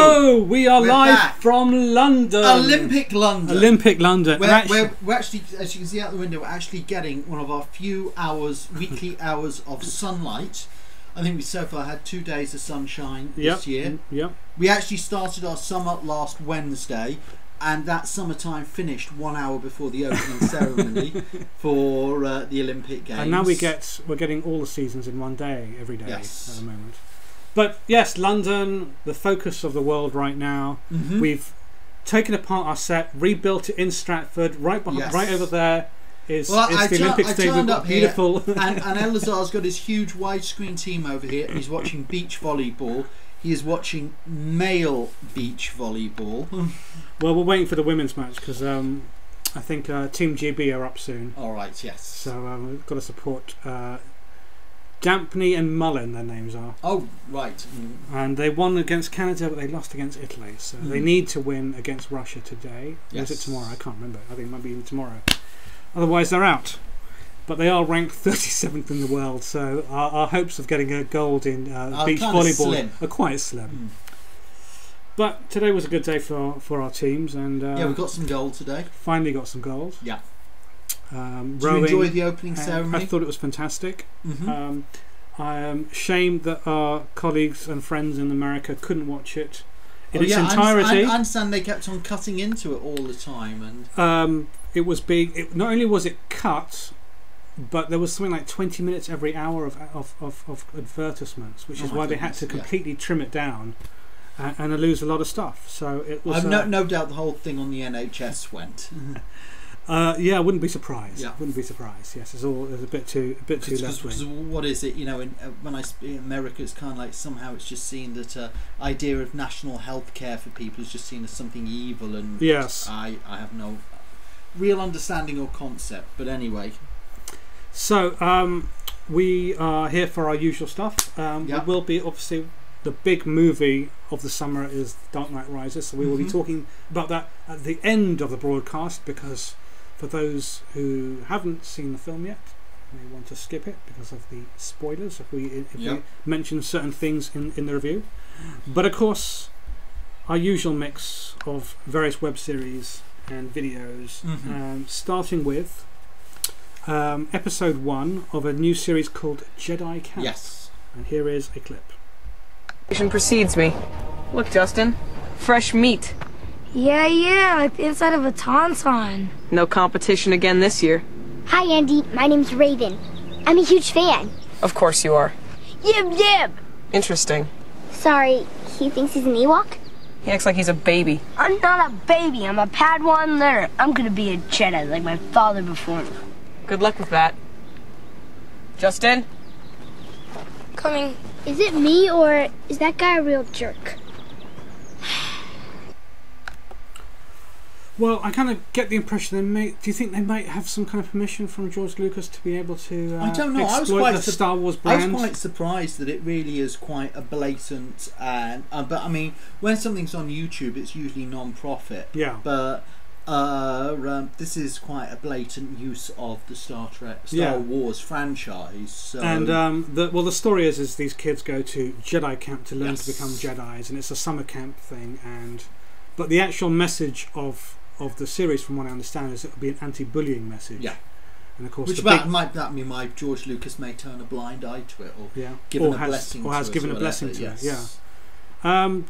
Hello, we are live back from London. Olympic London. Olympic London. We're actually, as you can see out the window, we're actually getting one of our few hours, weekly hours of sunlight. I think we so far had 2 days of sunshine this year. Yep. We actually started our summer last Wednesday, and that summertime finished 1 hour before the opening ceremony for the Olympic Games. And now we're getting all the seasons in 1 day, every day at the moment. But yes, London, the focus of the world right now. We've taken apart our set, rebuilt it in Stratford, right behind, right over there. Is the Olympic Stadium. Up Beautiful. Here, and Elazar's got his huge widescreen team over here, and he's watching beach volleyball. He is watching male beach volleyball. Well, we're waiting for the women's match because I think Team GB are up soon. All right, yes. So we've got to support Dampney and Mullen, their names are. Oh, right. And they won against Canada, but they lost against Italy. So they need to win against Russia today. Yes. Or is it tomorrow? I can't remember. I think it might be even tomorrow. Otherwise, they're out. But they are ranked 37th in the world, so our hopes of getting a gold in beach volleyball are quite slim. But today was a good day for our teams, and yeah, we got some gold today. Finally got some gold. Yeah. Did you enjoy the opening ceremony? I thought it was fantastic. I am ashamed that our colleagues and friends in America couldn't watch it in its entirety. I understand they kept on cutting into it all the time, and it was big. Not only was it cut, but there was something like 20 minutes every hour of advertisements, which is why they had to completely trim it down and lose a lot of stuff. So it was. I've no doubt the whole thing on the NHS went. Yeah, I wouldn't be surprised. Yeah. Wouldn't be surprised. Yes, it's a bit too left wing. Because what is it? You know, when I speak in America, it's kind of like somehow it's just seen that idea of national health care for people is just seen as something evil, and yes, I have no real understanding or concept. But anyway, so we are here for our usual stuff. We will be obviously. The big movie of the summer is Dark Knight Rises, so we will be talking about that at the end of the broadcast, because for those who haven't seen the film yet, may want to skip it because of the spoilers if we mention certain things in the review. But of course, our usual mix of various web series and videos, starting with episode 1 of a new series called Jedi Camp. Yes. And here is a clip. Precedes me. Look, Justin. Fresh meat. Yeah, like the inside of a tauntaun. No competition again this year. Hi, Andy. My name's Raven. I'm a huge fan. Of course you are. Yib! Interesting. Sorry, he thinks he's an Ewok? He acts like he's a baby. I'm not a baby. I'm a Padawan learner. I'm gonna be a Jedi like my father before me. Good luck with that. Justin? Coming. Is it me, or is that guy a real jerk? Well, I kind of get the impression do you think they might have some kind of permission from George Lucas to be able to I don't know. exploit the Star Wars brand? I was quite surprised that it really is quite a blatant, and but I mean, when something's on YouTube, it's usually non-profit. Yeah. But this is quite a blatant use of the Star Wars franchise. So. And the story is these kids go to Jedi Camp to learn to become Jedis, and it's a summer camp thing. But the actual message of the series, from what I understand, is it will be an anti-bullying message. Yeah. And of course, which that mean why George Lucas may turn a blind eye to it, or has given a blessing to it. Yeah.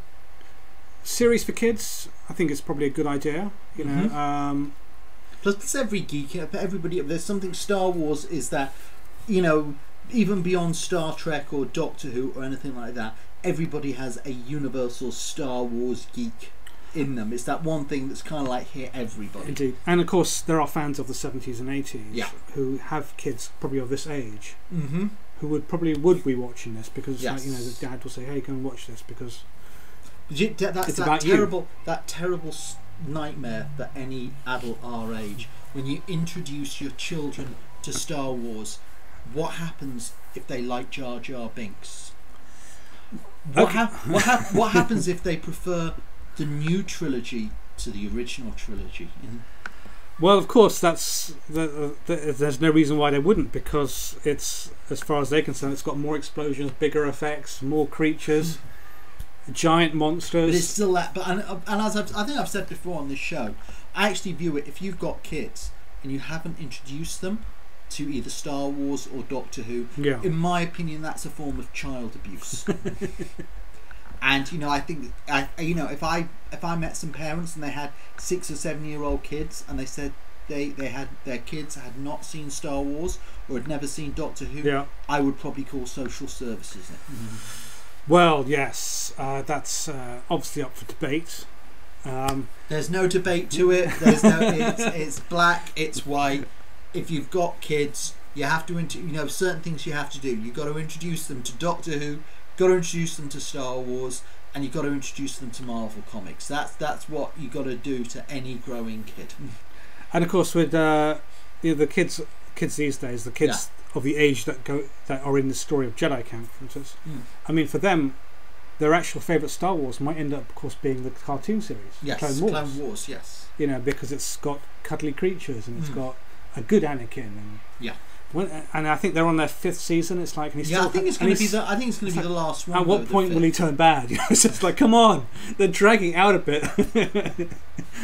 Series for kids, I think it's probably a good idea. You know. Plus, every geek, everybody. There's something Star Wars is that, you know, even beyond Star Trek or Doctor Who or anything like that, everybody has a universal Star Wars geek in them. It's that one thing that's kind of like here, everybody. Indeed. And of course, there are fans of the 70s and 80s who have kids probably of this age who would be watching this because you know, the dad will say, "Hey, go and watch this," because that's that terrible nightmare that any adult our age, when you introduce your children to Star Wars, what happens if they like Jar Jar Binks? What happens if they prefer the new trilogy to the original trilogy? Well, of course, there's no reason why they wouldn't, because it's, as far as they're concerned, it's got more explosions, bigger effects, more creatures. giant monsters. But it's still that. But and as I think I've said before on this show, I actually view it, if you've got kids and you haven't introduced them to either Star Wars or Doctor Who, in my opinion, that's a form of child abuse. And I think if I met some parents and they had 6 or 7 year old kids and they said they had their kids had not seen Star Wars or had never seen Doctor Who, I would probably call social services. Well, yes, that's obviously up for debate. There's no debate to it. There's no. It's black. It's white. If you've got kids, you have to. Certain things you have to do. You've got to introduce them to Doctor Who. Got to introduce them to Star Wars, and you've got to introduce them to Marvel Comics. That's what you got to do to any growing kid. And of course, with the kids these days, the kids of the age that are in the story of Jedi Camp, for instance. I mean, for them, their actual favourite Star Wars might end up, of course, being the cartoon series. Yes, Clone Wars. Yes. Because it's got cuddly creatures and it's got a good Anakin. And and I think they're on their 5th season. It's like, and I think it's going to be the last one. At what point will he turn bad? It's just like, come on, they're dragging out a bit.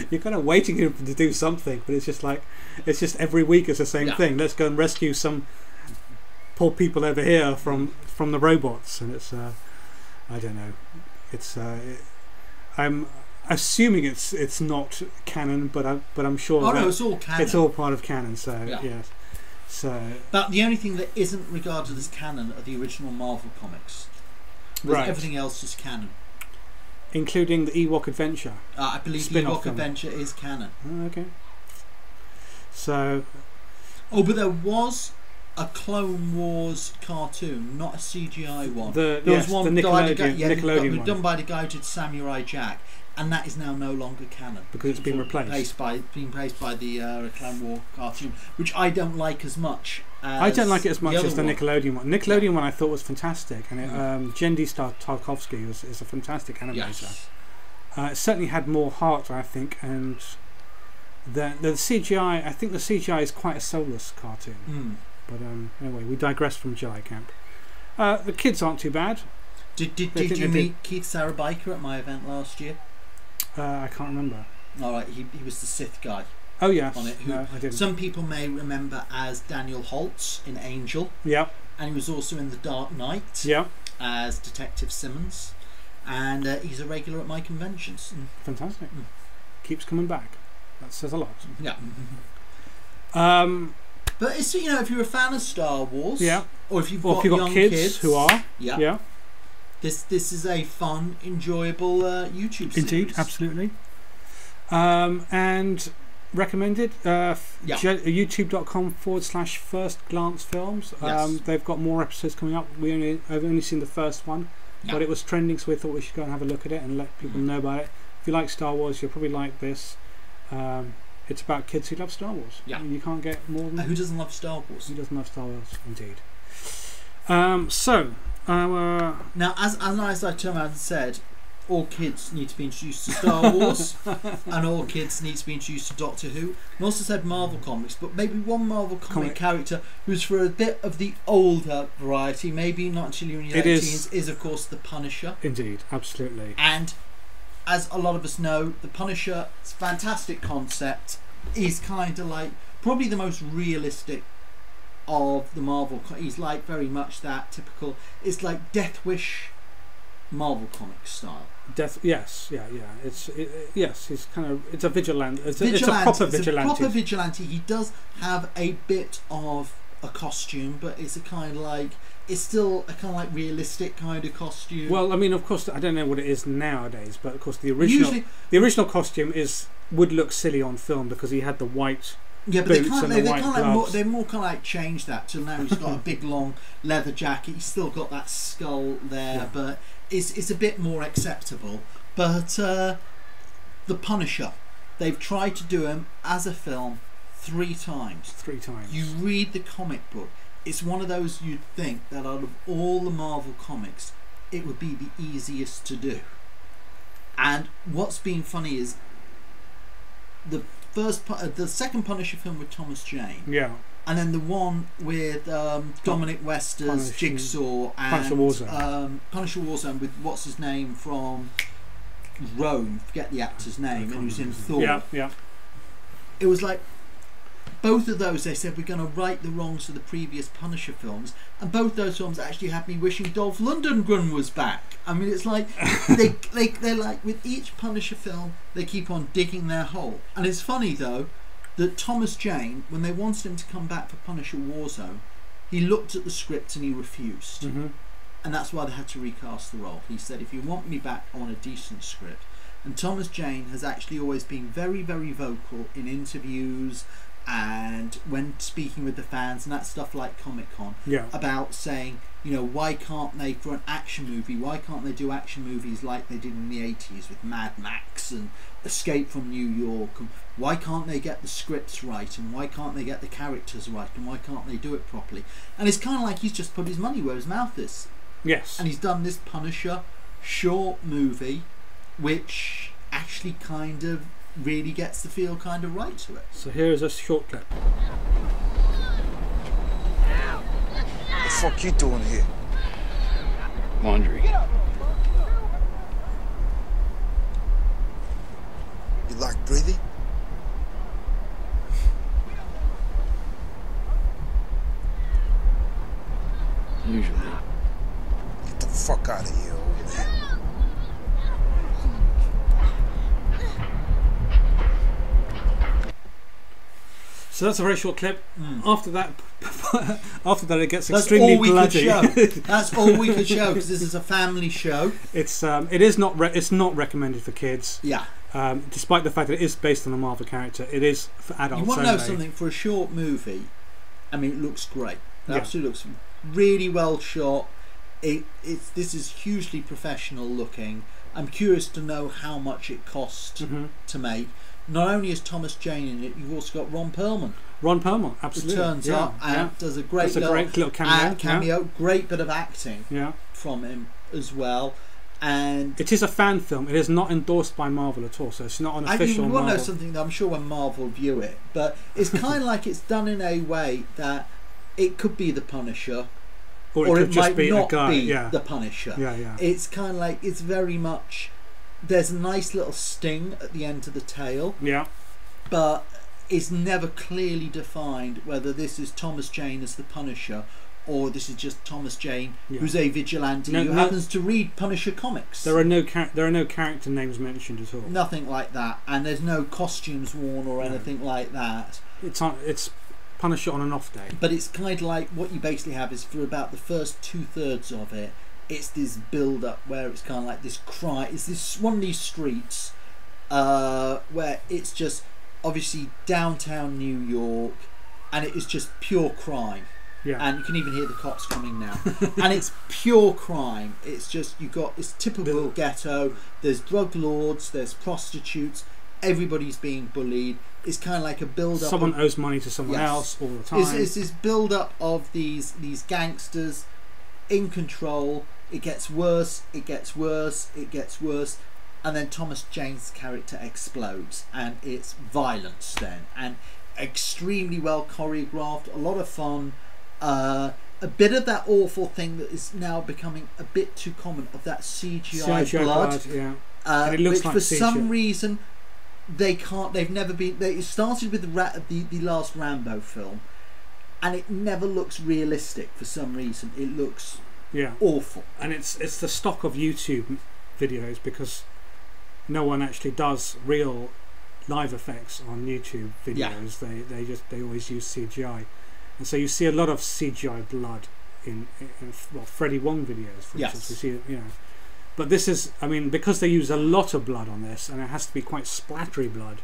You're kind of waiting for him to do something, but it's just every week it's the same thing. Let's go and rescue some poor people over here from the robots, and it's I don't know. It's I'm assuming it's not canon, but I'm sure. Oh no, it's all canon. It's all part of canon. So yes. So, but the only thing that isn't regarded as canon are the original Marvel comics. Right. Everything else is canon, including the Ewok Adventure. I believe the Ewok Adventure is canon. Oh, okay. So, but there was a Clone Wars cartoon, not a CGI one. There was one, the Nickelodeon one, done by the guy who did Samurai Jack, and that is now no longer canon because it's been replaced by the Clone War cartoon, which I don't like as much. I don't like it as much as the Nickelodeon one. Nickelodeon one I thought was fantastic, and Jendy Tarkovsky is a fantastic animator. Yes. It certainly had more heart, I think, and the CGI. I think the CGI is quite a soulless cartoon. But anyway, we digress from Jedi Camp. The kids aren't too bad. Did you meet Keith Sarabiker at my event last year? I can't remember. All right, he was the Sith guy. Oh yes, on it. Who I didn't. Some people may remember as Daniel Holtz in Angel. Yeah. And he was also in The Dark Knight. Yeah. As Detective Simmons, and he's a regular at my conventions. Fantastic. Keeps coming back. That says a lot. Yeah. But it's, if you're a fan of Star Wars, or if you've got young kids who are, this is a fun, enjoyable YouTube series. Indeed, absolutely. And recommended youtube.com/firstglancefilms. They've got more episodes coming up. I've only seen the first one, but it was trending, so we thought we should go and have a look at it and let people know about it. If you like Star Wars, you'll probably like this. It's about kids who love Star Wars. Yeah. You can't get more than... Who doesn't love Star Wars? Who doesn't love Star Wars, indeed. Now, as I turned around and said, all kids need to be introduced to Star Wars, and all kids need to be introduced to Doctor Who. I also said Marvel Comics, but maybe one Marvel comic character who's for a bit of the older variety, maybe not until you're in your late teens, is of course the Punisher. Indeed, absolutely. And as a lot of us know, the Punisher is a fantastic concept. He's kind of like probably the most realistic of the Marvel. He's like very much that typical. It's like Death Wish, Marvel Comics style. Yes. He's kind of. It's a vigilante. It's a proper vigilante. It's a proper vigilante. He does have a bit of a costume, but it's a kind of like. It's still a kind of like realistic kind of costume. Well, I mean, of course, I don't know what it is nowadays, but of course, the original costume would look silly on film because he had the white boots and the white gloves. They've more kind of like changed that till now. He's got a big long leather jacket. He's still got that skull there, but it's a bit more acceptable. But the Punisher, they've tried to do him as a film 3 times. 3 times. You read the comic book. It's one of those you'd think that out of all the Marvel comics, it would be the easiest to do. And what's been funny is the second Punisher film with Thomas Jane. Yeah. And then the one with Dominic Wester's Jigsaw and Punisher Warzone with what's his name from Rome, forget the actor's name, and who's in Thor. Yeah. It was like both of those, they said we're going to right the wrongs of the previous Punisher films, and both those films actually had me wishing Dolph Lundgren was back. I mean, it's like they're like with each Punisher film they keep on digging their hole. And it's funny though that Thomas Jane, when they wanted him to come back for Punisher Warzone, he looked at the script and he refused. And that's why they had to recast the role. He said, if you want me back, I want a decent script. And Thomas Jane has actually always been very, very vocal in interviews and when speaking with the fans and that stuff like Comic-Con about saying, you know, why can't they, for an action movie, why can't they do action movies like they did in the 80s with Mad Max and Escape from New York, and why can't they get the scripts right, and why can't they get the characters right, and why can't they do it properly? And it's kind of like he's just put his money where his mouth is. Yes. And he's done this Punisher short movie which actually kind of really gets the feel kind of right to it. So here is a short clip. What the fuck you doing here? Laundry. You like breathing? Usually. Get the fuck out of here, old man. So that's a very short clip. After that, it gets extremely bloody. That's all we could show because this is a family show. It's not recommended for kids. Yeah. Despite the fact that it is based on a Marvel character, it is for adults. You want to know something? For a short movie, I mean, it looks great. It absolutely looks really well shot. This is hugely professional looking. I'm curious to know how much it cost to make. Not only is Thomas Jane in it, you've also got Ron Perlman. Ron Perlman, absolutely. Who turns up and does a great little cameo. Great bit of acting from him as well. And it is a fan film. It is not endorsed by Marvel at all, so it's not an official Marvel. You want to know something that I'm sure when Marvel view it, but it's kind of like it's done in a way that it could be the Punisher, or it might not be the Punisher. It's kind of like, it's very much, there's a nice little sting at the end of the tail, but it's never clearly defined whether this is Thomas Jane as the Punisher or this is just Thomas Jane who's a vigilante who happens to read Punisher comics. There are no character names mentioned at all. Nothing like that, and there's no costumes worn or anything like that. It's Punisher on an off day. But it's kind of like what you basically have is for about the first 2/3 of it, it's this build up where it's kind of like this it's this one of these streets where it's just obviously downtown New York, and it is just pure crime. And you can even hear the cops coming now. And it's pure crime. It's just, you've got this typical ghetto. There's drug lords, there's prostitutes, everybody's being bullied. It's kind of like a build up. Someone owes money to someone else all the time. It's this build up of these gangsters in control. It gets worse, it gets worse, it gets worse, and then Thomas Jane's character explodes, and it's violence then, and extremely well choreographed, a lot of fun. A bit of that awful thing that is now becoming a bit too common, of that CGI blood, which like for some reason they've never been. It started with the last Rambo film, and it never looks realistic for some reason. It looks awful, and it's the stock of YouTube videos, because no one actually does real live effects on YouTube videos. They always use CGI. And so you see a lot of CGI blood in Freddy Wong videos, for instance. We see it, But this is, I mean, because they use a lot of blood on this, and it has to be quite splattery blood,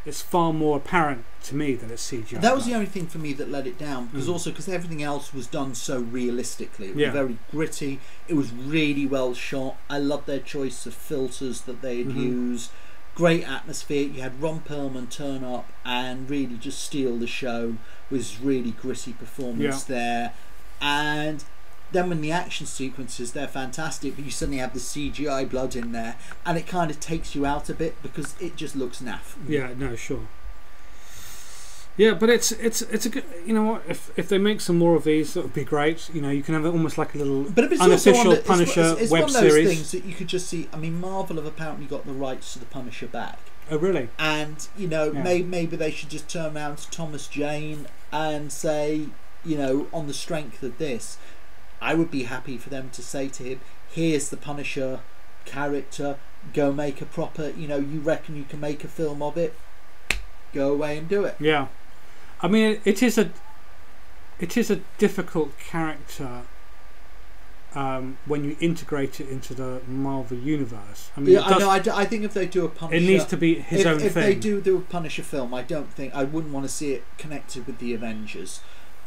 it's far more apparent to me that it's CGI. That was the only thing for me that let it down, because also because everything else was done so realistically. It was very gritty. It was really well shot. I loved their choice of filters that they had used. Great atmosphere. You had Ron Perlman turn up and really just steal the show with his really gritty performance there. And then when the action sequences, they're fantastic, but you suddenly have the CGI blood in there, and it kind of takes you out a bit because it just looks naff. Yeah, no, sure. Yeah, but it's a good. You know what? If they make some more of these, that would be great. You know, you can have almost like a little unofficial Punisher it's web one of those series. Things that you could just see. I mean, Marvel have apparently got the rights to the Punisher back. Oh, really? And you know, maybe they should just turn around to Thomas Jane and say, you know, on the strength of this, I would be happy for them to say to him, "Here's the Punisher character. Go make a proper. You know, you reckon you can make a film of it? Go away and do it." Yeah. I mean, it is a difficult character when you integrate it into the Marvel universe. I mean, yeah, I think if they do a Punisher, it needs to be his own thing. If they do a Punisher film, I wouldn't want to see it connected with the Avengers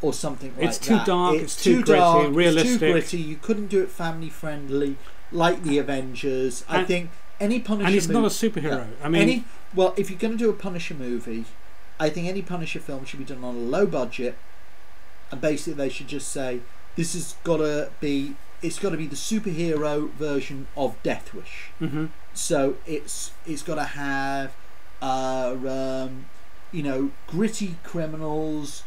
or something like that. It's too dark. It's too gritty. Realistic. It's too gritty. You couldn't do it family friendly like the Avengers. I think any Punisher, and he's not a superhero. Yeah, I mean, if you're going to do a Punisher movie, I think any Punisher film should be done on a low budget, and basically they should just say this has got to be. It's got to be the superhero version of Death Wish. Mm-hmm. So it's got to have, you know, gritty criminals,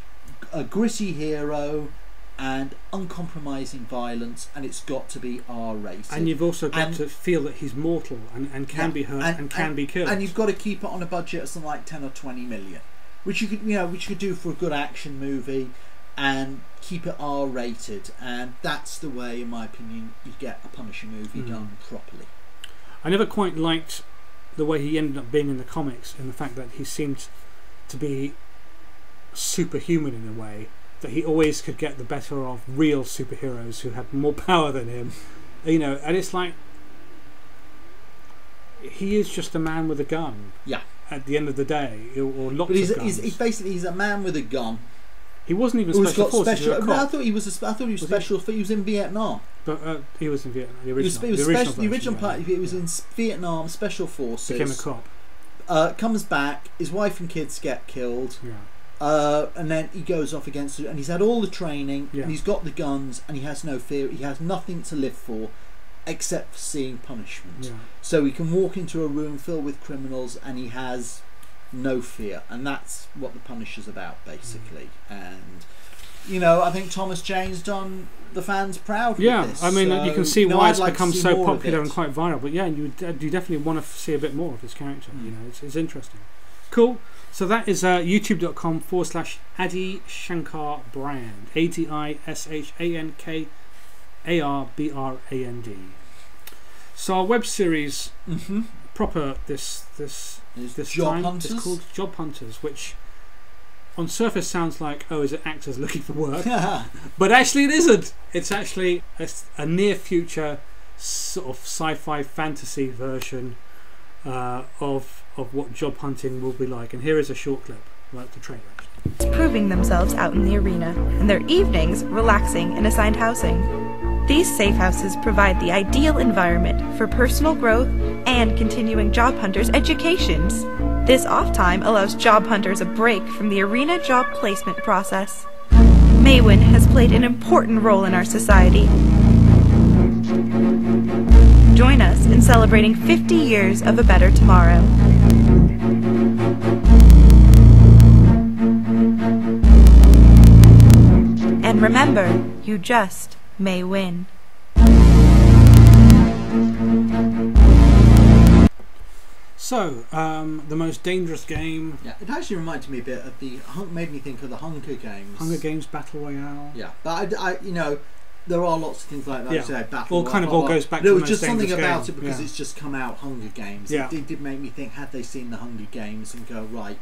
a gritty hero, and uncompromising violence, and it's got to be R-rated. And you've also got to feel that he's mortal and can be hurt and can be killed. And you've got to keep it on a budget of something like 10 or 20 million, which you could do for a good action movie, and keep it R-rated. And that's the way, in my opinion, you get a Punisher movie done properly. I never quite liked the way he ended up being in the comics, and the fact that he seemed to be superhuman in a way, that he always could get the better of real superheroes who had more power than him, you know. And it's like he is just a man with a gun. Yeah. At the end of the day, or lots of guns. He's a man with a gun. He wasn't even special forces. I thought he was special. He was in Vietnam. But he was in Vietnam. The original part. He was in Vietnam special forces. Became a cop. Comes back. His wife and kids get killed. Yeah. And then he goes off against it, and he's had all the training, yeah. and he's got the guns, and he has no fear. He has nothing to live for, except for seeing punishment. Yeah. So he can walk into a room filled with criminals, and he has no fear, and that's what the Punisher's about, basically. And you know, I think Thomas Jane's done the fans proud. Yeah, with this. I mean, so, you can see why it's become so popular and quite viral. But yeah, you definitely want to see a bit more of his character. You know, it's interesting. Cool. So that is youtube.com/Adi Shankar Brand. ADISHANKARBRAND. So our web series proper this Job time Hunters? is called Job Hunters, which on surface sounds like, oh, is it actors looking for work? But actually it isn't. It's actually a near future sort of sci-fi fantasy version of what job hunting will be like. And here is a short clip, like the trailer. Proving themselves out in the arena, and their evenings relaxing in assigned housing. These safe houses provide the ideal environment for personal growth and continuing job hunters' educations. This off time allows job hunters a break from the arena job placement process. Maywin has played an important role in our society. Join us in celebrating 50 years of a better tomorrow. And remember, you just may win. So, the most dangerous game. Yeah, it actually reminded me a bit of made me think of the Hunger Games. Hunger Games Battle Royale. Yeah, but I you know, there are lots of things like that. Yeah. Say, Battle all kind of all goes back to there the was most just something dangerous about game. it because it's just come out, Hunger Games. Yeah. It did make me think, had they seen the Hunger Games and go, right,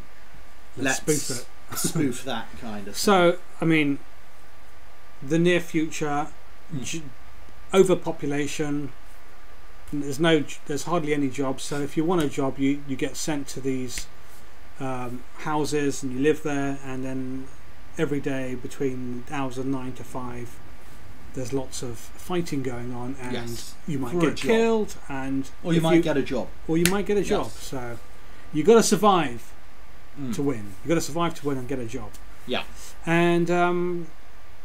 let's spoof it. Spoof that kind of thing. So, I mean, the near future, overpopulation, there's hardly any jobs. So if you want a job, you get sent to these houses and you live there, and then every day between hours of 9 to 5 there's lots of fighting going on, and you might get killed, or you might get a job. So you got to survive to win. You got to survive to win and get a job. Yeah. And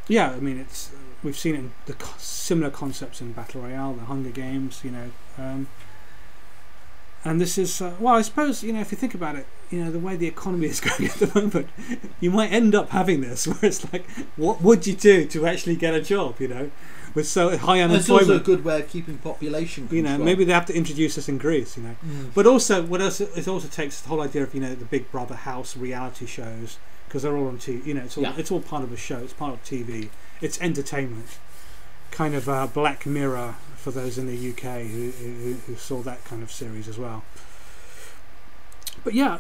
yeah, I mean, we've seen it in the similar concepts in Battle Royale, the Hunger Games, you know, And this is well, I suppose, you know, if you think about it, you know, the way the economy is going at the moment, you might end up having this where it's like, what would you do to actually get a job, you know, with so high unemployment? It's also a good way of keeping population control. You know, maybe they have to introduce this in Greece, you know. But also, what else? It also takes the whole idea of, you know, the Big Brother house reality shows, because they're all on TV. You know, it's all part of a show. It's part of TV. It's entertainment, kind of Black Mirror for those in the UK who saw that kind of series as well. But yeah,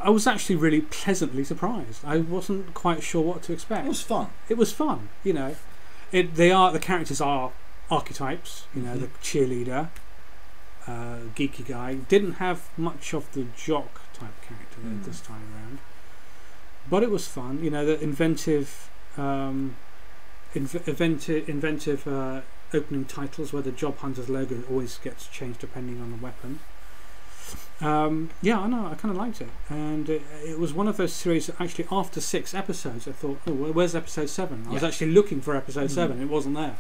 I was actually really pleasantly surprised. I wasn't quite sure what to expect. It was fun. It was fun, you know. The characters are archetypes, you know, the cheerleader, geeky guy. Didn't have much of the jock type character this time around. But it was fun, you know, the inventive opening titles where the Job Hunters logo always gets changed depending on the weapon. Yeah, I know, I kind of liked it, and it was one of those series that actually after 6 episodes I thought, oh, where's episode 7? I was actually looking for episode 7, it wasn't there.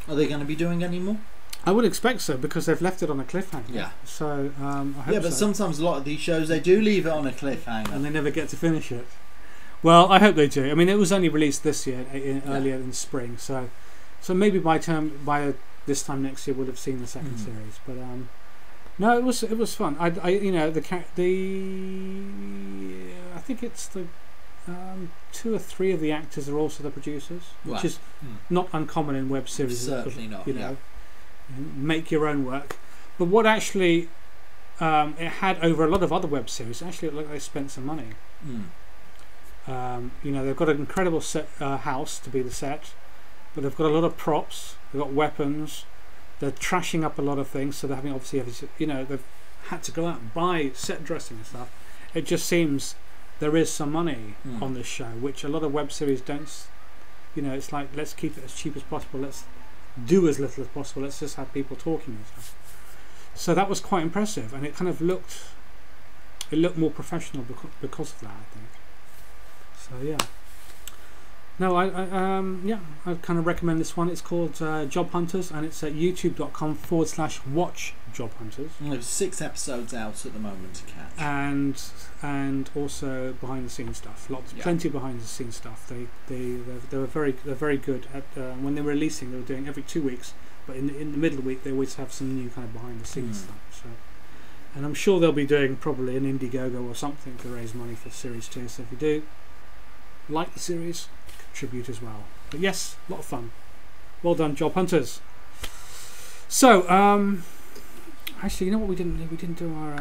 Are they going to be doing any more? I would expect so, because they've left it on a cliffhanger. Yeah. So I hope but sometimes a lot of these shows, they do leave it on a cliffhanger. And they never get to finish it. Well, I hope they do. I mean, it was only released this year, earlier in spring, so maybe by this time next year we'll have seen the second series. But no, it was fun. I you know, I think it's the 2 or 3 of the actors are also the producers, which is not uncommon in web series. Certainly not. You know, make your own work. But what actually it had over a lot of other web series, actually it looked like they spent some money. You know, they've got an incredible set, house to be the set, but they've got a lot of props, they've got weapons, they're trashing up a lot of things, so they're having, obviously, you know, they've had to go out and buy set dressing and stuff. It just seems there is some money on this show, which a lot of web series don't. You know, it's like, let's keep it as cheap as possible, let's do as little as possible, let's just have people talking and stuff. So that was quite impressive, and it kind of looked more professional because of that, I think. So yeah, no, I kind of recommend this one. It's called Job Hunters, and it's at youtube.com/watch Job Hunters. There's 6 episodes out at the moment to catch, and also behind the scenes stuff. Plenty of behind the scenes stuff. They're very good at when they're releasing. They were doing every 2 weeks, but in the middle of the week they always have some new kind of behind the scenes stuff. So, and I'm sure they'll be doing probably an Indiegogo or something to raise money for series 2. So if you do like the series, contribute as well. But yes, a lot of fun. Well done, Job Hunters. So actually, you know what we didn't do our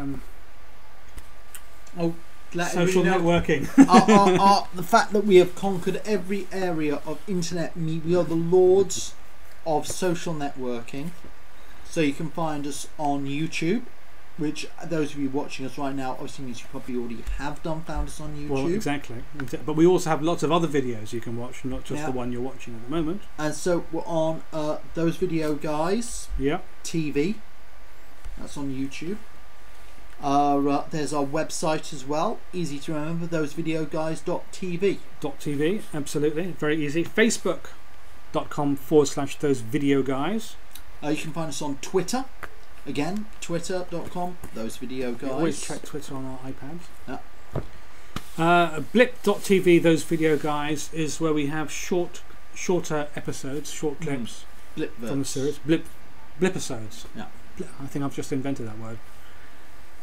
social networking. The fact that we have conquered every area of internet media. We are the lords of social networking. So you can find us on YouTube, which those of you watching us right now obviously means you probably already have found us on YouTube. Well, exactly. But we also have lots of other videos you can watch, not just the one you're watching at the moment. And so we're on Those Video Guys TV. That's on YouTube. There's our website as well. Easy to remember, thosevideoguys.tv. .tv, absolutely. Very easy. Facebook.com/thosevideoguys. You can find us on Twitter. Again, twitter.com, Those Video Guys. We always check Twitter on our iPads. Blip.tv, Those Video Guys, is where we have shorter episodes, short clips from the series. Blipisodes. Yeah. I think I've just invented that word.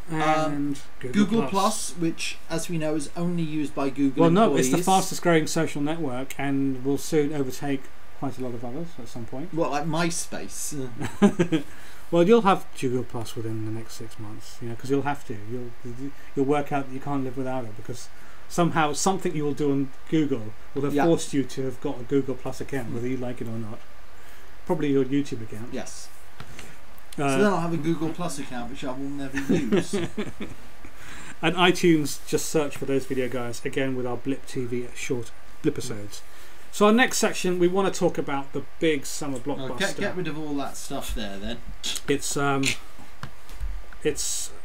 And Google Plus, which, as we know, is only used by Google It's employees. the fastest growing social network and will soon overtake quite a lot of others at some point. Well, like MySpace. Well, you'll have Google Plus within the next 6 months, you know, because you'll have to. You'll work out that you can't live without it, because somehow something you will do on Google will have forced you to have got a Google Plus account, whether you like it or not. Probably your YouTube account. Yes. So then I'll have a Google Plus account, which I will never use. And iTunes, just search for Those Video Guys, again with our Blip TV short Blipisodes. So our next section, we want to talk about the big summer blockbuster. Get rid of all that stuff there, then. It's well,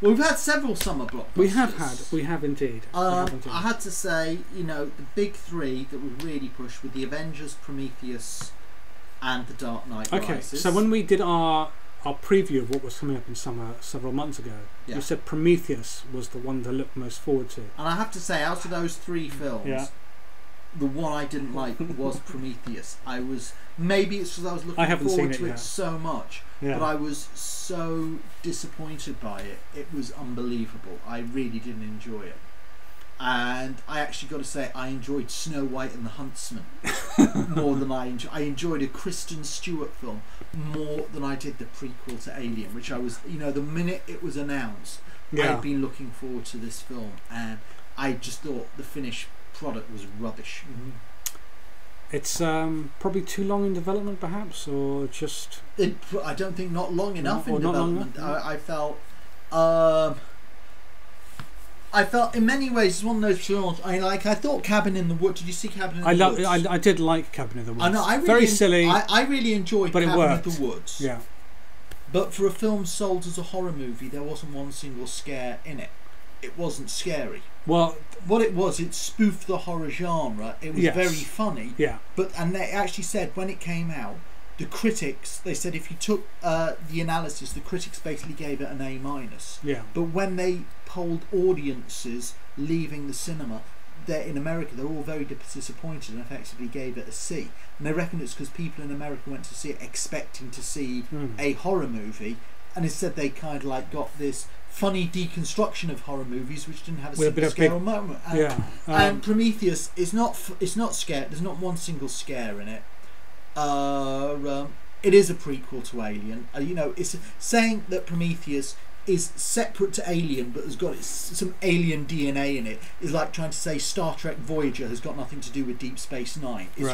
we've had several summer blockbusters. We have indeed. I had to say, you know, the big 3 that we really pushed were the Avengers, Prometheus, and the Dark Knight Rises. So when we did our our preview of what was coming up in summer several months ago, you said Prometheus was the one to look most forward to. And I have to say, out of those 3 films, the one I didn't like was Prometheus. Maybe it's because I was looking forward to it so much, but I was so disappointed by it. It was unbelievable. I really didn't enjoy it. And I actually got to say, I enjoyed Snow White and the Huntsman more than I enjoyed a Kristen Stewart film more than I did the prequel to Alien, which I was, the minute it was announced, I'd been looking forward to this film, and I just thought the finished product was rubbish. It's probably too long in development, perhaps, or just... I don't think not long enough in development. I felt... in many ways it's one of those films I thought Cabin in the Woods. Did you see Cabin in the Woods? I did like Cabin in the Woods. I know, very silly. I really enjoyed Cabin in the Woods. Yeah. But for a film sold as a horror movie, there wasn't one single scare in it. It wasn't scary. Well, what it was, it spoofed the horror genre. It was very funny. Yeah. And they actually said when it came out, the critics, they said if you took the analysis, the critics basically gave it an A-. Yeah. But when they polled audiences leaving the cinema, in America, they're all very disappointed and effectively gave it a C. And they reckon it's because people in America went to see it expecting to see a horror movie, and instead they kind of like got this funny deconstruction of horror movies which didn't have a single scare moment. And Prometheus is not scared. There's not one single scare in it. It is a prequel to Alien. It's saying that Prometheus is separate to Alien but has got some alien DNA in it is like trying to say Star Trek Voyager has got nothing to do with Deep Space Nine. It's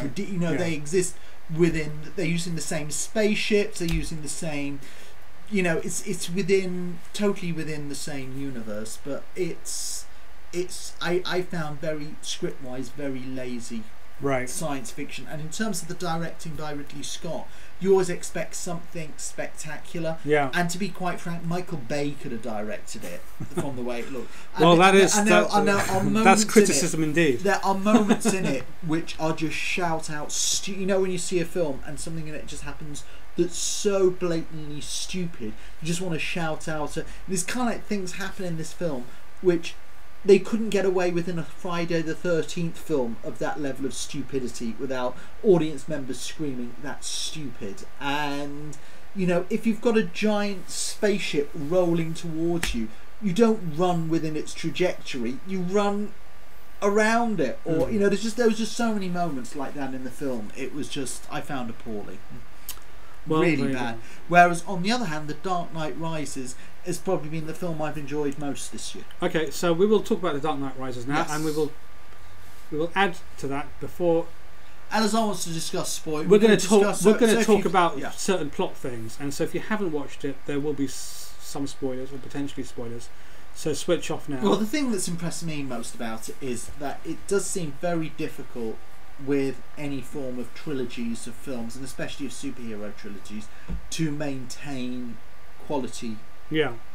they exist within. They're using the same spaceships. They're using the same. It's totally within the same universe, but I found very script-wise very lazy science fiction. And in terms of the directing by Ridley Scott, you always expect something spectacular. Yeah. And to be quite frank, Michael Bay could have directed it from the way it looked. Well, that's criticism indeed. There are moments in it which are just shout out. When you see a film and something in it just happens that's so blatantly stupid, you just want to shout out. There's kind of like things happen in this film which they couldn't get away with in a Friday the 13th film of that level of stupidity without audience members screaming, "That's stupid." And if you've got a giant spaceship rolling towards you, you don't run within its trajectory, you run around it. Or there was just so many moments like that in the film. It was just, I found appalling. Really bad. Whereas on the other hand, The Dark Knight Rises has probably been the film I've enjoyed most this year. Okay, so we will talk about The Dark Knight Rises now, and we will add to that before. Alazar wants to discuss spoilers. We're going to talk about certain plot things, and so if you haven't watched it, there will be some spoilers or potentially spoilers. So switch off now. Well, the thing that's impressed me most about it is that it does seem very difficult with any form of trilogies of films, and especially of superhero trilogies, to maintain quality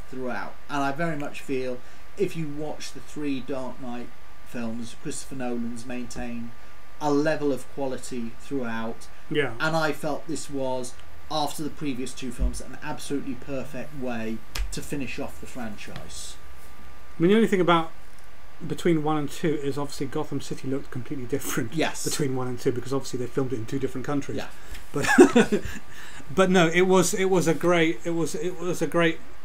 throughout. And I very much feel if you watch the 3 Dark Knight films, Christopher Nolan's maintained a level of quality throughout. Yeah. And I felt this was, after the previous 2 films, an absolutely perfect way to finish off the franchise. I mean, the only thing about between 1 and 2 is obviously Gotham City looked completely different between 1 and 2 because obviously they filmed it in 2 different countries. Yeah. But no, it was a great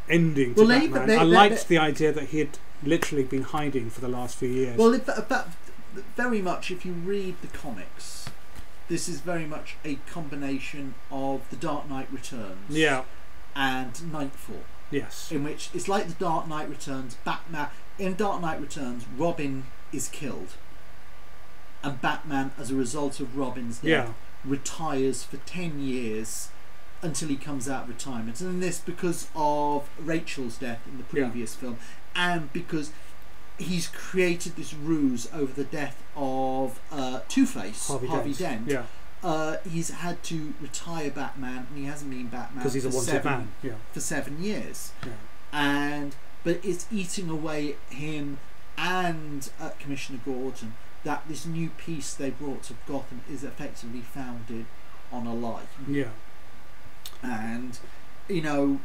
ending to Batman. I liked the idea that he had literally been hiding for the last few years. Well, very much if you read the comics, this is very much a combination of The Dark Knight Returns and Nightfall. Yes. In which it's like The Dark Knight Returns, Batman. In Dark Knight Returns, Robin is killed, and Batman, as a result of Robin's death, retires for 10 years until he comes out of retirement. And this because of Rachel's death in the previous film, and because he's created this ruse over the death of Two-Face, Harvey Dent. Yeah. He's had to retire Batman, and he hasn't been Batman because he's a wanted man. Yeah. For 7 years. Yeah. But it's eating away at him and Commissioner Gordon, that this new piece they brought to Gotham is effectively founded on a lie. Yeah. And you know,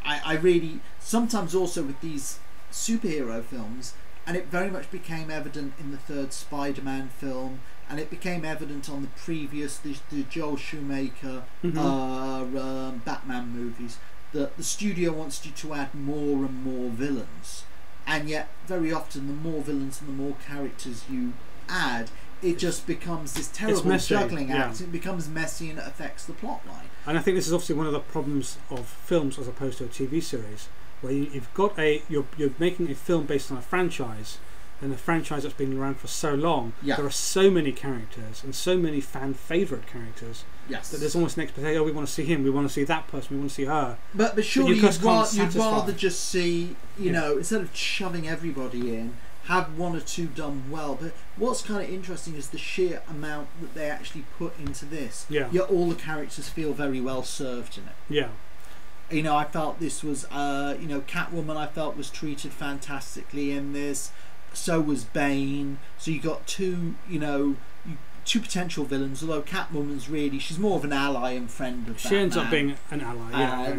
I really sometimes also with these superhero films, and it very much became evident in the third Spider-Man film, and it became evident on the previous the Joel Schumacher Batman movies, that the studio wants you to add more and more villains, and yet very often the more villains and the more characters you add, it just becomes this terrible juggling act. It becomes messy and it affects the plot line. And I think this is obviously one of the problems of films as opposed to a TV series, where you've got you're making a film based on a franchise, and a franchise that's been around for so long. There are so many characters and so many fan favourite characters that there's almost an expectation. Oh, we want to see him, we want to see that person, we want to see her. But surely you'd rather just see, you know, instead of shoving everybody in, have one or two done well. But what's kind of interesting is the sheer amount that they actually put into this. Yet all the characters feel very well served in it. You know, I felt this was, you know, Catwoman I felt was treated fantastically in this. So was Bane. So you got two, you know, two potential villains. Although Catwoman's really, she's more of an ally and friend of Batman. She ends up being an ally,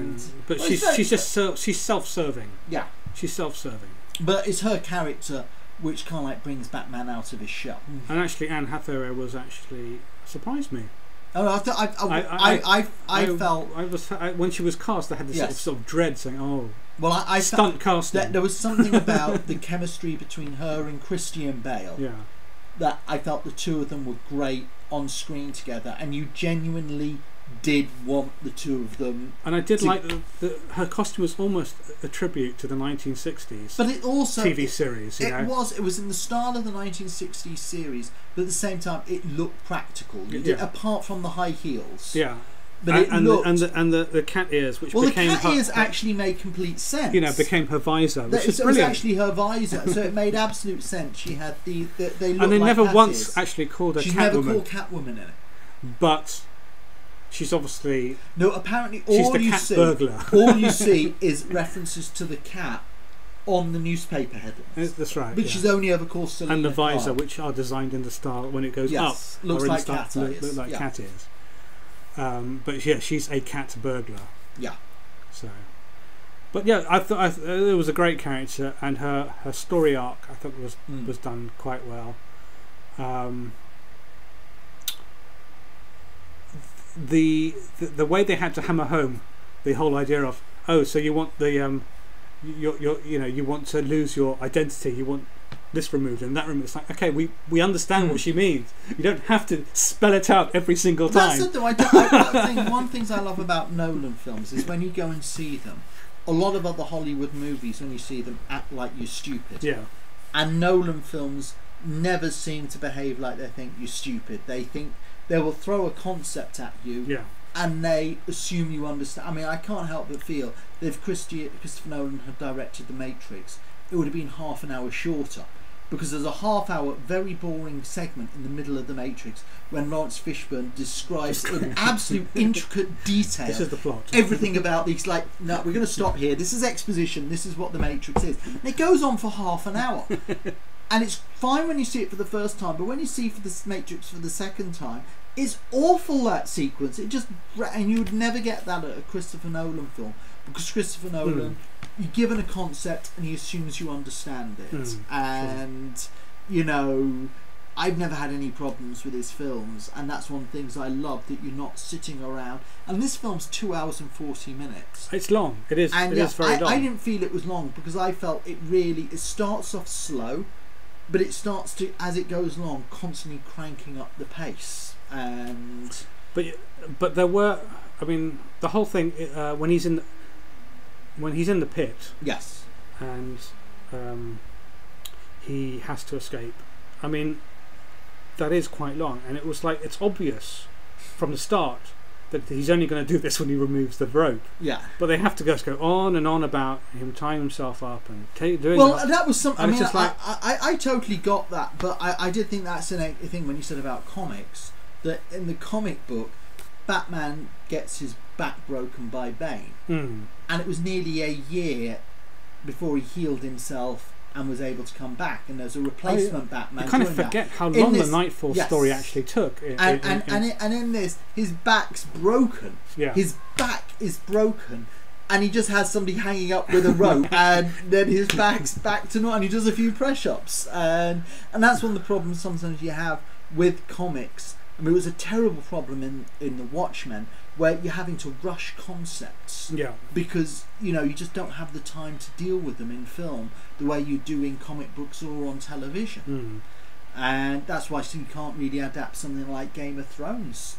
but she's self-serving. She's self-serving. But it's her character which kind of like brings Batman out of his shell. And actually, Anne Hathaway was actually surprised me. Oh, I felt when she was cast, I had this sort of dread, saying, "Oh, well, I stunt casting." There was something about the chemistry between her and Christian Bale. That I felt the two of them were great on screen together, and you genuinely did want the two of them. And I did like her costume was almost a tribute to the 1960s. But it also TV series. It was in the style of the 1960s series, but at the same time it looked practical. Apart from the high heels. But the cat ears, which became the cat ears actually made complete sense. You know, became her visor, which is brilliant. It was actually her visor, so it made absolute sense. She had they looked and they like never cat once ears. Actually called her Catwoman. She's never called Catwoman in it. But she's obviously apparently she's the cat burglar. All you see is references to the cat on the newspaper headlines. That's right. But she's only ever called Selena. And the visor, Clark, which are designed in the style when it goes up, looks like cat ears. Look like cat ears. But yeah, she's a cat burglar. So, but yeah, I thought it was a great character, and her story arc I thought was done quite well. The way they had to hammer home the whole idea of, oh, so you want the you want to lose your identity, you want this removed and that removed. It's like, okay, we understand what she means. You don't have to spell it out every single time. That's it though. One thing I love about Nolan films is when you go and see them, a lot of other Hollywood movies, when you see them, act like you're stupid. And Nolan films never seem to behave like they think you're stupid. They think they will throw a concept at you, and they assume you understand. I mean, I can't help but feel that if Christopher Nolan had directed The Matrix, it would have been half an hour shorter, because there's a half-hour very boring segment in the middle of The Matrix when Lawrence Fishburne describes in absolute intricate detail this is the plot, everything about these. Like, no, we're going to stop here. This is exposition. This is what The Matrix is. And it goes on for half an hour. And it's fine when you see it for the first time, but when you see for the Matrix for the second time, it's awful, that sequence. It just, and you would never get that at a Christopher Nolan film, because Christopher Nolan, you're given a concept and he assumes you understand it. And you know, I've never had any problems with his films, and that's one of the things I love, that you're not sitting around. And this film's 2 hours and 40 minutes. It's long. It is. And it is very long. I didn't feel it was long, because I felt it starts off slow, but it starts to, as it goes along, constantly cranking up the pace. And but there were, I mean, the whole thing when he's in the pit, and he has to escape. I mean, that is quite long, and it was like, it's obvious from the start that he's only going to do this when he removes the rope. But they have to just go on and on about him tying himself up and doing. Well, that was something. I mean, I totally got that, but I did think that's a thing when you said about comics, that in the comic book, Batman gets his back broken by Bane, and it was nearly a year before he healed himself and was able to come back, and there's a replacement Batman. You kind of forget how long the Nightfall story actually took. And in this, his back's broken. His back is broken, and he just has somebody hanging up with a rope, and then his back's back to normal, and he does a few press-ups, and that's one of the problems sometimes you have with comics. I mean, it was a terrible problem in The Watchmen, where you're having to rush concepts, because you just don't have the time to deal with them in film the way you do in comic books or on television, and that's why you can't really adapt something like Game of Thrones.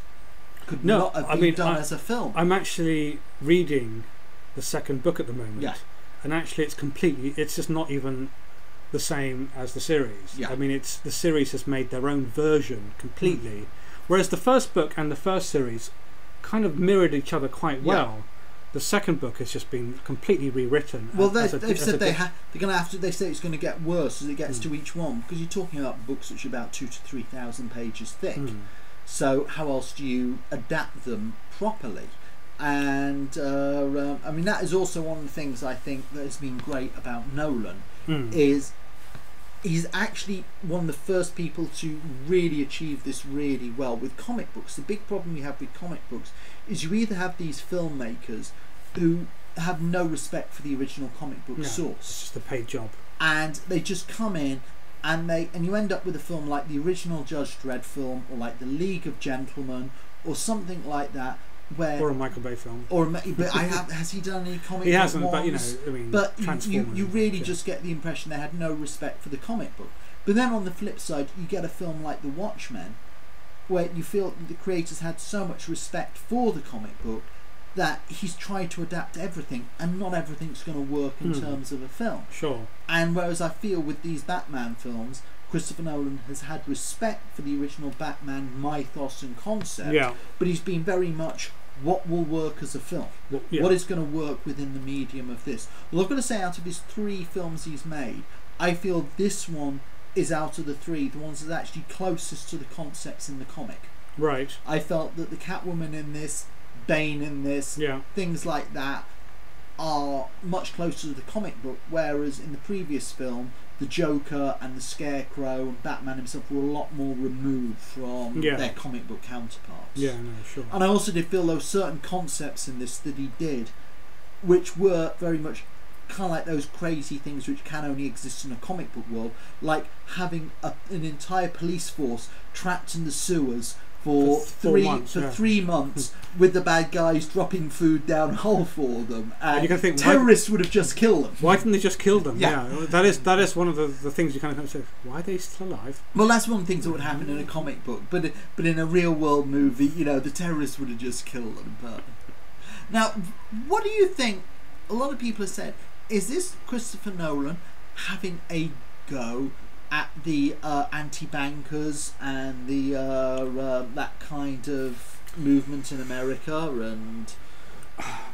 Could not have been done as a film. I'm actually reading the second book at the moment, and actually it's just not even the same as the series. I mean, the series has made their own version completely, whereas the first book and the first series kind of mirrored each other quite well. The second book has just been completely rewritten. Well, they've said they're going to have to. They say it's going to get worse as it gets to each one, because you're talking about books which are about 2,000 to 3,000 pages thick. So how else do you adapt them properly? And I mean, that is also one of the things I think that has been great about Nolan, is he's actually one of the first people to really achieve this really well with comic books. The big problem you have with comic books is you either have these filmmakers who have no respect for the original comic book source. It's just a paid job, and they just come in and you end up with a film like the original Judge Dredd film, or like the League of Gentlemen, or something like that, or a Michael Bay film, but has he done any comic book? He hasn't, ones? But I mean, but you really just get the impression they had no respect for the comic book. But then on the flip side, you get a film like The Watchmen, where you feel that the creators had so much respect for the comic book that he's tried to adapt everything, and not everything's going to work in terms of a film. Sure. And whereas I feel with these Batman films, Christopher Nolan has had respect for the original Batman mythos and concept, but he's been very much what will work as a film, what is going to work within the medium of this. Well, I've got to say, out of his 3 films he's made, I feel this one is, out of the 3, the ones that's actually closest to the concepts in the comic. Right. I felt that the Catwoman in this, Bane in this, things like that are much closer to the comic book, whereas in the previous film the Joker and the Scarecrow and Batman himself were a lot more removed from their comic book counterparts. Yeah, no, sure. And I also did feel there were certain concepts in this that he did which were very much kind of like those crazy things which can only exist in a comic book world, like having an entire police force trapped in the sewers for 3 months with the bad guys dropping food down a hole for them, and you can think, terrorists would have just killed them. Why didn't they just kill them? That is one of the things you kind of say, why are they still alive? Well, that's one of the things that would happen in a comic book, but in a real world movie, the terrorists would have just killed them. But now, what do you think? A lot of people have said, is this Christopher Nolan having a go at the anti-bankers and the that kind of movement in America? And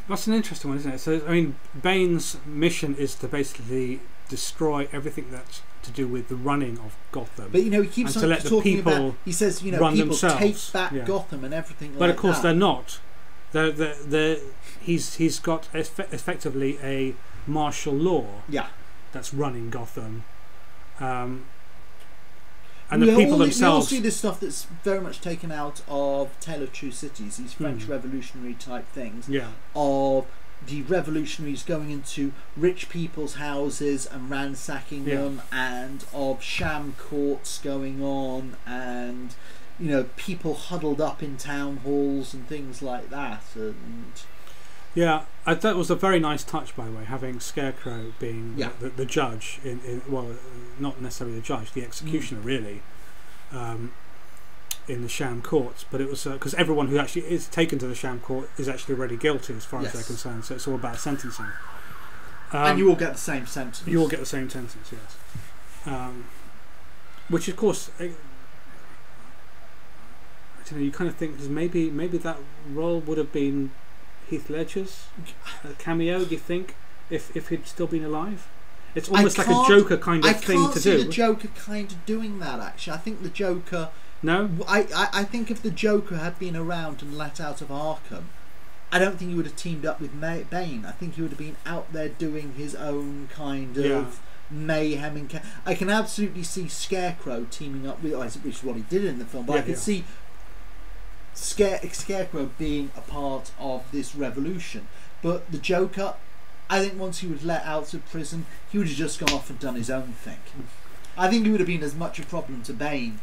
that's an interesting one, isn't it? So, I mean, Bane's mission is to basically destroy everything that's to do with the running of Gotham. But he keeps on talking about. He says, people themselves. Take back Gotham and everything. But of course, they're not. He's got effectively a martial law. That's running Gotham. And the people themselves. We all see this stuff that's very much taken out of Tale of Two Cities, these French revolutionary type things. Of the revolutionaries going into rich people's houses and ransacking them, and of sham courts going on, and people huddled up in town halls and things like that. And that was a very nice touch, by the way, having Scarecrow being the judge well, not necessarily the judge, the executioner really, in the sham courts. But it was because everyone who actually is taken to the sham court is actually already guilty as far as they're concerned. So it's all about sentencing. And you all get the same sentence. You all get the same sentence, yes. Which of course, I don't know. You kind of think maybe that role would have been Heath Ledger's cameo. Do you think if he'd still been alive? It's almost like a Joker kind of thing to do. I can't see the Joker kind of doing that. Actually, I think the Joker. No. I think if the Joker had been around and let out of Arkham, I don't think he would have teamed up with Bane. I think he would have been out there doing his own kind of mayhem. And I can absolutely see Scarecrow teaming up with, which is what he did in the film. But I could see Scarecrow being a part of this revolution, But the Joker, I think once he was let out of prison, he would have just gone off and done his own thing. I think he would have been as much a problem to Bane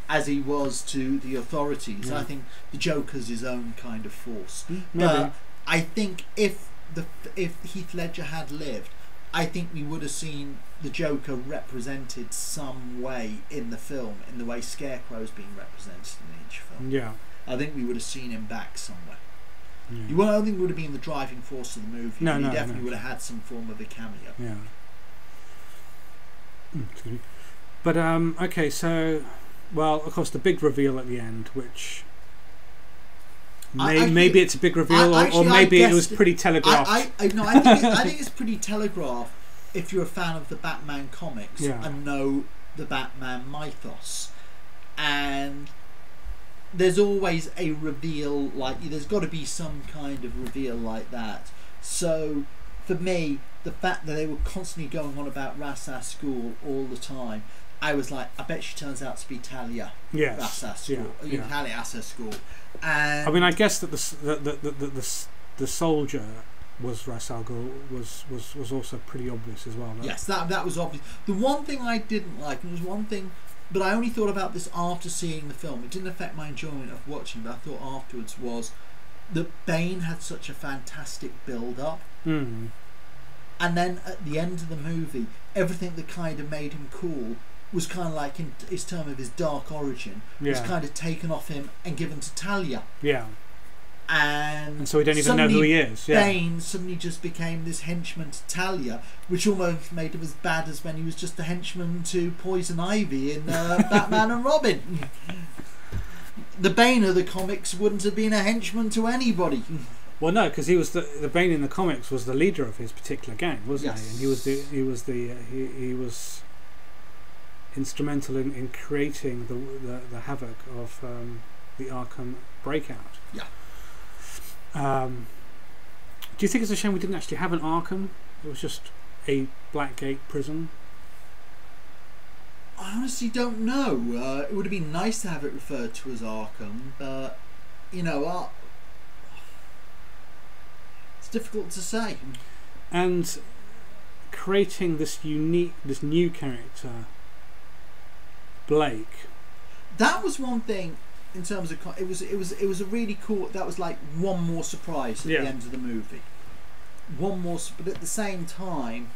as he was to the authorities. I think the Joker's his own kind of force. But I think if Heath Ledger had lived, I think we would have seen the Joker represented some way in the film, in the way Scarecrow's being represented in each film. Yeah. I think we would have seen him back somewhere. You won't, I don't think would have been the driving force of the movie. No, he definitely would have had some form of a cameo. Yeah. But okay, so well, of course, the big reveal at the end, which maybe it's a big reveal, or maybe it was pretty telegraphed. I think it's pretty telegraphed if you're a fan of the Batman comics and know the Batman mythos. And there's always a reveal, there's got to be some kind of reveal like that. So for me, the fact that they were constantly going on about Ra's al Ghul all the time, I was like, I bet she turns out to be Talia. Yes. Ra's al Ghul. Talia Ra's al Ghul. And I mean, I guess that the soldier was Ra's al Ghul was also pretty obvious as well. Right? Yes, that was obvious. The one thing I didn't like, and it was one thing, but I only thought about this after seeing the film. It didn't affect my enjoyment of watching, but I thought afterwards was that Bane had such a fantastic build-up. Mm. And then at the end of the movie, everything that kind of made him cool was kind of like, in his term of his dark origin, was kind of taken off him and given to Talia. Yeah. And so we don't even know who he is. Yeah. Bane suddenly just became this henchman to Talia, which almost made him as bad as when he was just a henchman to Poison Ivy in Batman and Robin. The Bane of the comics wouldn't have been a henchman to anybody. Well, no, because he was the Bane in the comics was the leader of his particular gang, wasn't he? And he was instrumental in creating the havoc of the Arkham breakout. Yeah. Do you think it's a shame we didn't actually have an Arkham? It was just a Blackgate prison. I honestly don't know. It would have been nice to have it referred to as Arkham, but it's difficult to say. And creating this new character, Blake. That was one thing. In terms of it was a really cool. That was like one more surprise at the end of the movie. One more, but at the same time,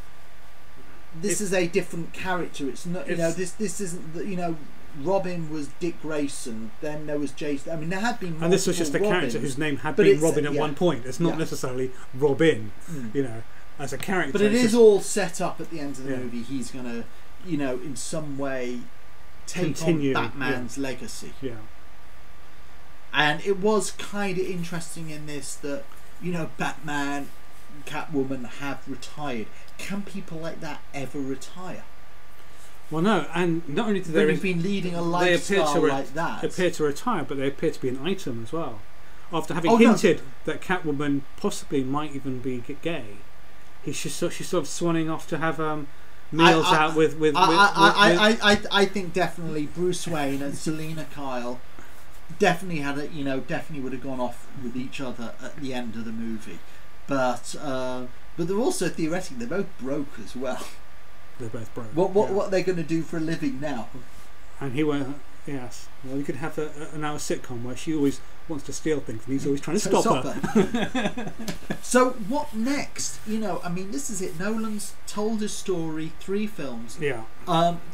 this is a different character. It's not this isn't Robin was Dick Grayson. Then there was Jason. I mean, there had been. And this was just a character whose name had been Robin at one point. It's not necessarily Robin. As a character. But it is all set up at the end of the movie. He's gonna, in some way, continue on Batman's legacy. Yeah. And it was kind of interesting in this that, Batman, Catwoman have retired. Can people like that ever retire? Well, no, and not only do they've been leading a lifestyle like that. They appear to retire, but they appear to be an item as well. After having hinted that Catwoman possibly might even be gay, she's sort of swanning off to have meals out with. I think definitely Bruce Wayne and Selina Kyle definitely definitely would have gone off with each other at the end of the movie, but they're also theoretically they're both broke as well. They're both broke. What are they going to do for a living now? And he went, yes. Well, you could have an hour sitcom where she always wants to steal things and he's always trying to stop her. So what next? I mean, this is it. Nolan's told his story, 3 films. Yeah.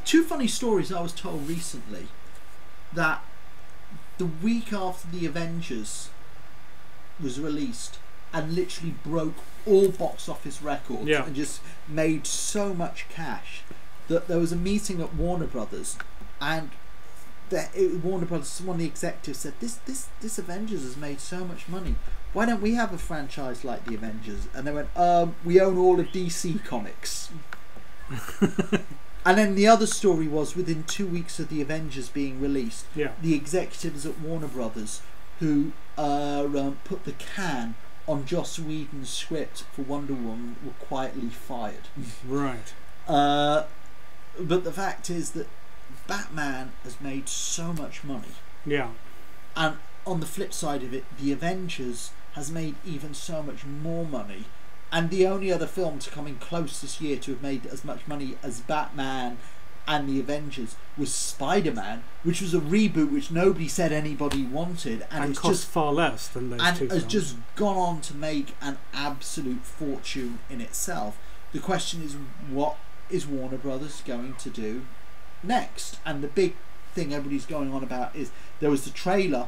2 funny stories I was told recently that. The week after the Avengers was released and literally broke all box office records and just made so much cash that there was a meeting at Warner Brothers and Warner Brothers, one of the executives said, this Avengers has made so much money, why don't we have a franchise like the Avengers? And they went, we own all of DC Comics. And then the other story was within 2 weeks of the Avengers being released, the executives at Warner Brothers who put the can on Joss Whedon's script for Wonder Woman were quietly fired. Right. But the fact is that Batman has made so much money. Yeah. And on the flip side of it, the Avengers has made even so much more money. And the only other film to come in close this year to have made as much money as Batman and the Avengers was Spider-Man, which was a reboot which nobody said anybody wanted, and it's cost just far less than those and two has films. just gone on to make an absolute fortune in itself. The question is, what is Warner Brothers going to do next? And the big thing everybody's going on about is there was the trailer,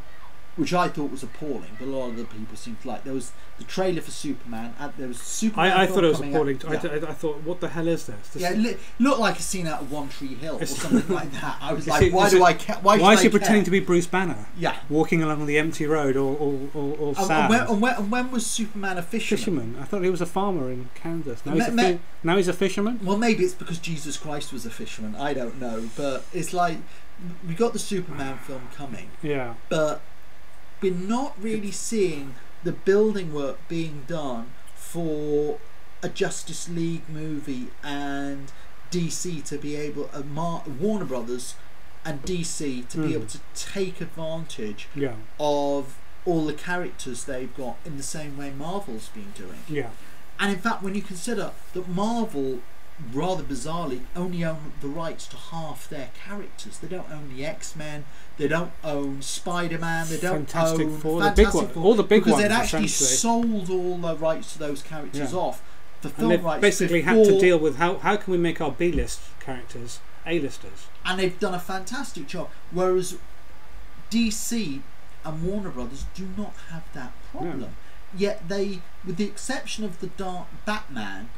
which I thought was appalling, but a lot of the people seemed to like. There was the trailer for Superman, and there was Superman. I thought it was appalling. Yeah. I thought, what the hell is this? It looked like a scene out of One Tree Hill or something like that. I was like, why is he pretending to be Bruce Banner? Yeah, walking along the empty road, or sad. And when was Superman a fisherman? I thought he was a farmer in Kansas. Now he's a fisherman. Well, maybe it's because Jesus Christ was a fisherman. I don't know, but it's like we got the Superman film coming. Yeah, but we're not really seeing the building work being done for a Justice League movie and DC to be able, Warner Brothers and DC to be able to take advantage of all the characters they've got in the same way Marvel's been doing. Yeah. And in fact, when you consider that Marvel, rather bizarrely, only own the rights to half their characters. They don't own the X-Men, they don't own Spider-Man, they don't Fantastic own Four, Fantastic Four, all the big because ones, they'd actually sold all the rights to those characters off. The film and they've rights basically had to deal with how can we make our B-list characters A-listers. And they've done a fantastic job. Whereas DC and Warner Brothers do not have that problem. No. Yet they, with the exception of the Dark Batman,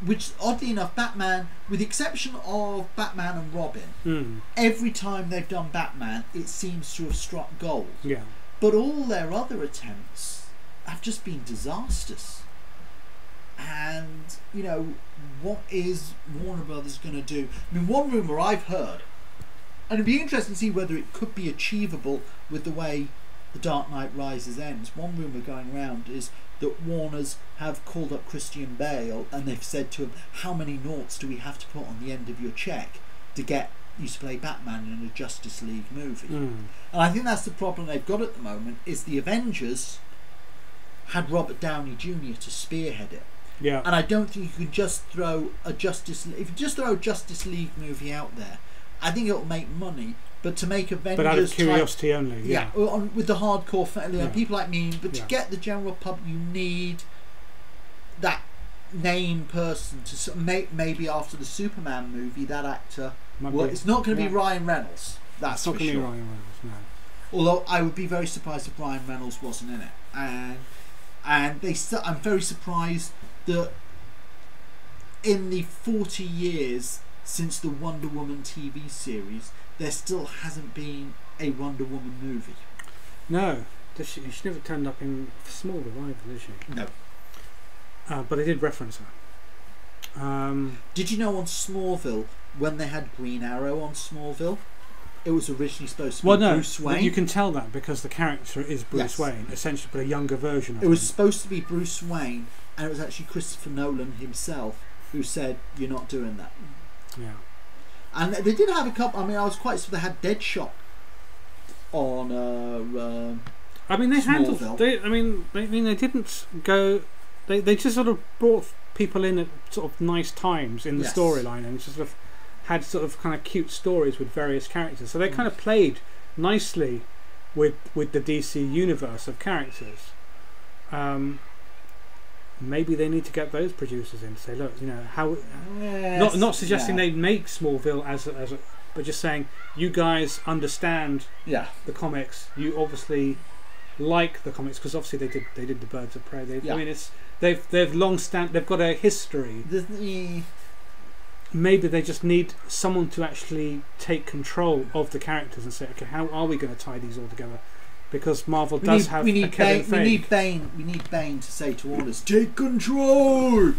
which oddly enough, Batman, with the exception of Batman and Robin, every time they've done Batman, it seems to have struck gold. Yeah. But all their other attempts have just been disasters. And, you know, what is Warner Brothers going to do? I mean, one rumour I've heard, and it'd be interesting to see whether it could be achievable with the way The Dark Knight Rises ends. One rumour going around is that Warners have called up Christian Bale and they've said to him, how many noughts do we have to put on the end of your cheque to get you to play Batman in a Justice League movie? And I think that's the problem they've got at the moment, is the Avengers had Robert Downey Jr. to spearhead it. Yeah. And I don't think you can just throw a Justice League... If you just throw a Justice League movie out there, I think it'll make money. But to make Avengers... But out of curiosity only, yeah. With the hardcore people like me. But to get the general public, you need that name person to make... Maybe after the Superman movie, that actor... it's not going to be Ryan Reynolds. That's not for sure. Going to be Ryan Reynolds, no. Although I would be very surprised if Ryan Reynolds wasn't in it. And I'm very surprised that in the 40 years since the Wonder Woman TV series, there still hasn't been a Wonder Woman movie. No, she never turned up in Smallville either, did she? No. But they did reference her. Did you know on Smallville, when they had Green Arrow on Smallville, it was originally supposed to be Bruce Wayne? You can tell that because the character is Bruce Wayne, essentially, but a younger version of him. It was supposed to be Bruce Wayne, and it was actually Christopher Nolan himself who said, you're not doing that. Yeah. And they did have a couple... I mean, I was quite surprised they had Deadshot on I mean, they handled... They didn't go... They just sort of brought people in at sort of nice times in the storyline and just sort of had sort of kind of cute stories with various characters. So they kind of played nicely with the DC universe of characters. Maybe they need to get those producers in to say, look, you know, how... Not suggesting they make Smallville as a... But just saying, you guys understand the comics. You obviously like the comics because obviously they did the Birds of Prey. I mean, they've got a history. Maybe they just need someone to actually take control of the characters and say, okay, how are we going to tie these all together? Because Marvel does have a Kevin Feige. We need Bane to say to all us, take control.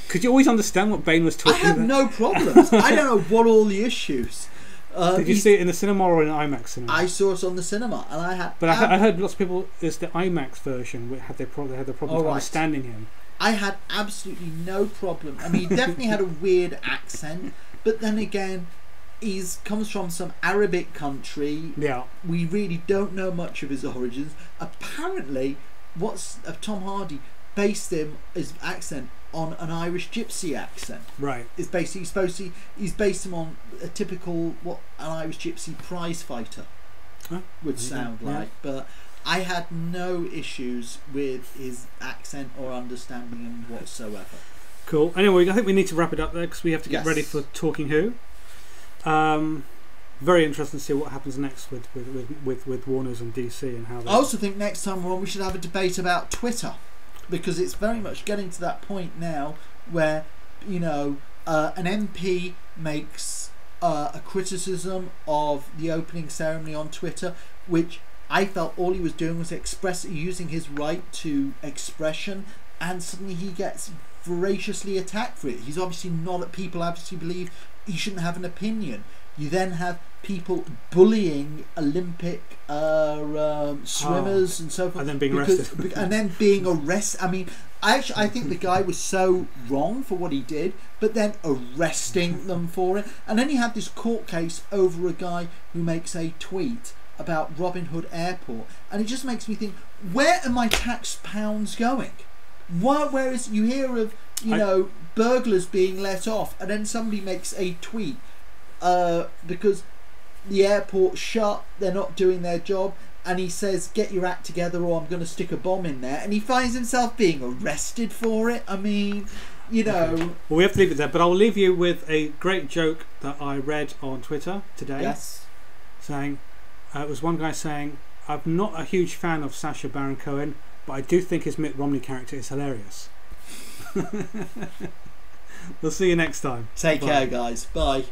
Could you always understand what Bane was talking about? I have no problems. I don't know what all the issues. Did you see it in the cinema or in IMAX cinema? I saw it on the cinema, and I had. But I heard lots of people. It's the IMAX version. They had the problem understanding him. I had absolutely no problem. I mean, he definitely had a weird accent, but then again, comes from some Arabic country. Yeah. We really don't know much of his origins. Apparently, Tom Hardy based his accent on an Irish gypsy accent. Right. It's basically he's based him on a typical what an Irish gypsy prize fighter would sound like. But I had no issues with his accent or understanding him whatsoever. Cool. Anyway, I think we need to wrap it up there because we have to get ready for Talking Who. Very interesting to see what happens next with Warner's and DC and how. I also think next time we're on, we should have a debate about Twitter, because it's very much getting to that point now where an MP makes a criticism of the opening ceremony on Twitter, which I felt all he was doing was using his right to expression, and suddenly he gets voraciously attacked for it. He's obviously not. People obviously believe he shouldn't have an opinion. You then have people bullying Olympic swimmers and so forth, and then being arrested. I mean, I think the guy was so wrong for what he did, but then arresting them for it. And then you have this court case over a guy who makes a tweet about Robin Hood Airport, and it just makes me think, where are my tax pounds going? Whereas you hear of burglars being let off, and then somebody makes a tweet because the airport's shut, they're not doing their job, and he says, get your act together or I'm going to stick a bomb in there, and he finds himself being arrested for it. I mean, Well, we have to leave it there, but I'll leave you with a great joke that I read on Twitter today. Yes. Saying, it was one guy saying, I'm not a huge fan of Sacha Baron Cohen, but I do think his Mitt Romney character is hilarious. We'll see you next time. Take care, guys. Bye.